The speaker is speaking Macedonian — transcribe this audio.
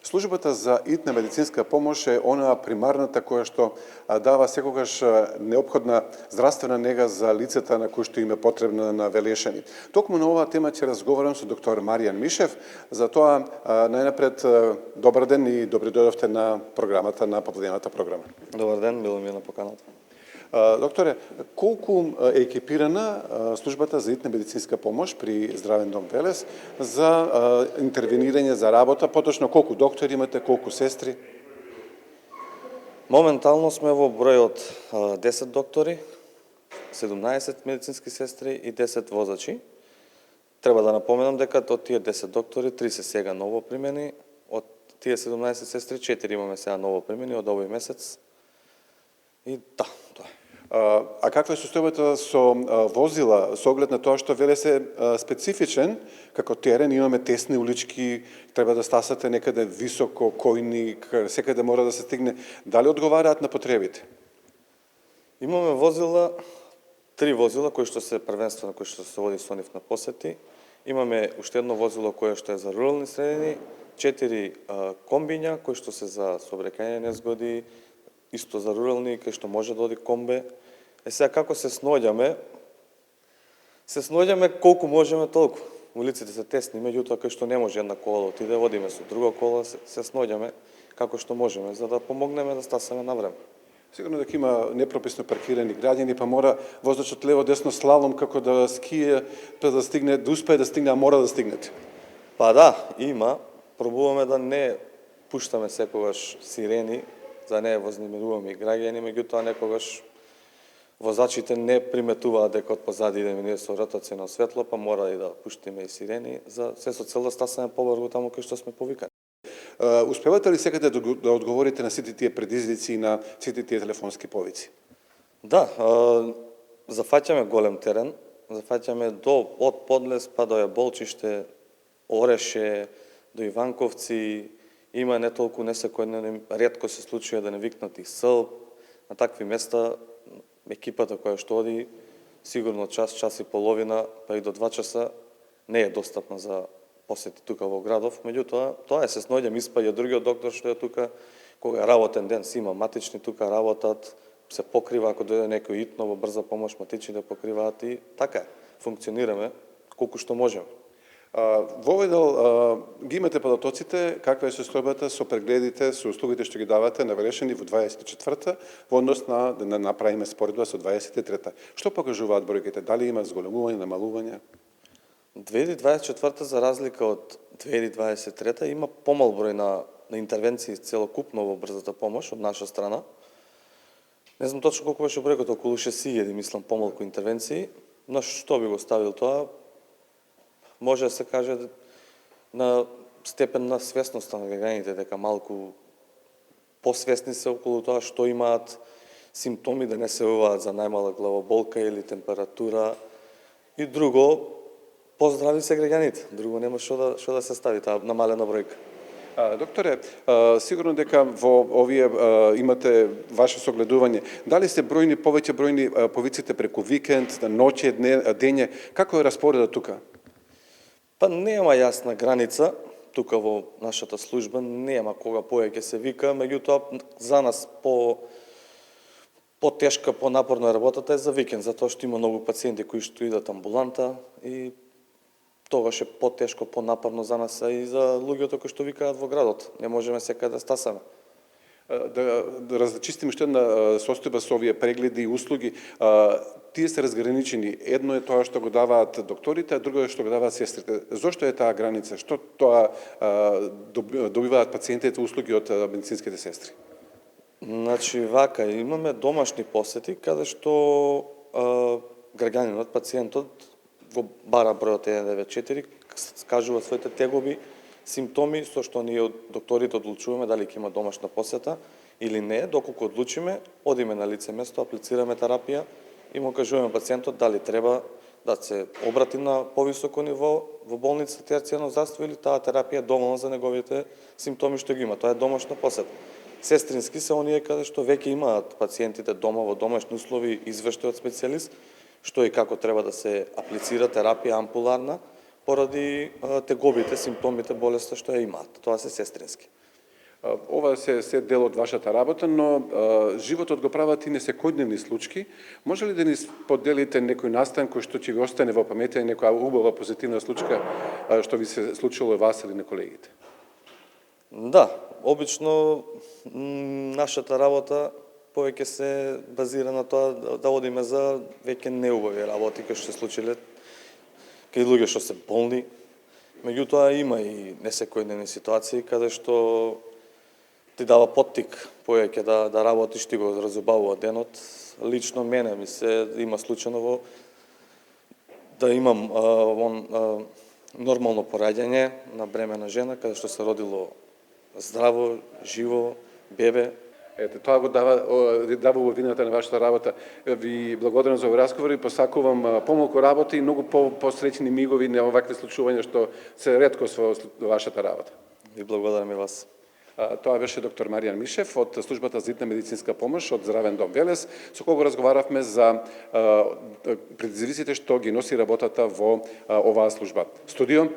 Службата за итна медицинска помош е онаа примарната која што дава секогаш неопходна здравствена нега за лицата на кои што им е потребна на велешани. Токму на оваа тема ќе разговарам со доктор Маријан Мишев, за тоа најнапред добар ден и добре дојдовте на програмата, на попладневната програма. Добар ден, било ми е на поканата. Докторе, колку е екипирана службата за итна медицинска помош при Здравен дом Велес за интервенирање, за работа, поточно колку доктори имате, колку сестри? Моментално сме во број од 10 доктори, 17 медицински сестри и 10 возачи. Треба да напоменам дека од тие 10 доктори 3 се сега ново примени, од тие 17 сестри 4 имаме сега ново примени од овој месец. И да, тоа е. А каква е состојбата со возила, со оглед на тоа што Велес е специфичен, како терен, имаме тесни улички, треба да стасате некаде високо, којник, секаде мора да се стигне. Дали одговараат на потребите? Имаме возила, 3 возила кои што се првенствено, кои што се води со нив на посети. Имаме уште едно возило кое што е за рурални средини, 4 комбиња кои што се за сообраќајни незгоди, исто за рурални, кај што може да оди комбе. Сега како се сноѓаме? Се сноѓаме колку можеме толку. Улиците се тесни, меѓутоа кај што не може една кола да отиде, одиме со друга кола, се сноѓаме како што можеме, за да помогнеме да стасаме на време. Сигурно дека има непрописно паркирани граѓани, па мора возачот лево десно слалом како да ские, па да стигне, да успее да стигне, а мора да стигнете. Па да, има. Пробуваме да не пуштаме секогаш сирени, за да не вознемируваме граѓани, меѓутоа некогаш возачите не приметуваат дека од позади идеме ние со ротаци на светло, па мора и да пуштиме и сирени, за се со цел да стасаме побрзо таму кај што сме повикани. Успевате ли секаде да одговорите на сите тие предизвици и на сите тие телефонски повици? Да, зафаќаме голем терен, зафаќаме од Подлес па до Јаболчиште, Ореше, до Иванковци, има не толку несекојдневно, ретко се случува да не викнат и Сълб. На такви места екипата која што оди сигурно час, час и половина, па и до 2 часа не е достапна за посети тука во градов. Меѓутоа, тоа е се сноѓам, испаѓа другиот доктор што е тука, кога е работен ден, си има матични тука работат, се покрива ако дојде некој итно во брза помош, матични да покриваат и така е. Функционираме колку што можеме. Во овој дел ги имате податоците, каква е состојбата со прегледите, со услугите што ги давате на Велешани во 24-та, во однос на да направиме споредба со 23-та. Што покажуваат бројките? Дали има зголемување, намалување? 2024 за разлика од 2023 има помал број на интервенции целокупно во брзата помош од наша страна. Не знам точно колку беше бројката, околу 6000, мислам, помалку интервенции. На што би го ставил тоа? Може да се каже на степен на свесност на граѓаните, дека малку посвесни се околу тоа што имаат симптоми, да не се јавуваат за најмала главоболка или температура. И друго, поздрави се граѓаните. Друго нема што да се стави таа намалена бројка. Докторе, сигурно дека во овие имате ваше согледување. Дали се повеќе бројни повиците преку викенд, ноќе, дење? Како е распоредот тука? Па нема јасна граница, тука во нашата служба нема кога повеќе се вика, меѓутоа за нас потешка, понапорна работата е за викенд, затоа што има многу пациенти кои што идат амбуланта и тогаш е потешко, понапорно за нас и за луѓето кои што викаат во градот. Не можеме секаде да стасаме. Да разчистиме што една состојба со овие прегледи и услуги. Тие се разграничени. Едно е тоа што го даваат докторите, а друго е што го даваат сестрите. Зошто е таа граница? Што тоа добиваат пациентите услуги од медицинските сестри? Значи, вака, имаме домашни посети, каде што граѓанинот, пациентот, го бара бројот 194, скажува своите тегоби, симптоми, со што ние од докторите одлучуваме дали ќе има домашна посета или не. Доколку одлучиме, одиме на лице место, аплицираме терапија и му кажуваме пациентот дали треба да се обрати на повисоко ниво во болница терцијарно здравство или таа терапија е доволна за неговите симптоми што ги има. Тоа е домашна посета. Сестрински се оние каде што веќе имаат пациентите дома во домашни услови извештај од специјалист, што и како треба да се аплицира терапија ампуларна, поради тегобите, симптомите, болеста што ја имаат. Тоа се сестрински. Ова се дел од вашата работа, но животот го прават и несекојдневни случаи. Може ли да ни споделите некој настан кој што ќе ви остане во паметта и некоја убава позитивна случка што ви се случило вас или на колегите? Да, обично нашата работа повеќе се базира на тоа да одиме за веќе неубави работи кои што се случиле кај луѓе што се болни. Меѓутоа има и несекојдневни ситуации каде што ти дава поттик повеќе да работиш, ти го разубавува денот. Лично мене ми се има случајно да имам нормално пораѓање на бремена жена, каде што се родило здраво, живо, бебе. Ете, тоа го дава убавината на вашата работа. Ви благодарам за овој разговор и посакувам помалку работа и многу посреќни мигови на овакви случувања што се реткост во вашата работа. Ви благодарам и вас. Тоа беше доктор Маријан Мишев од службата за хитна медицинска помош од Здравен дом Велес, со кого разговаравме за предизвиците што ги носи работата во оваа служба. Студио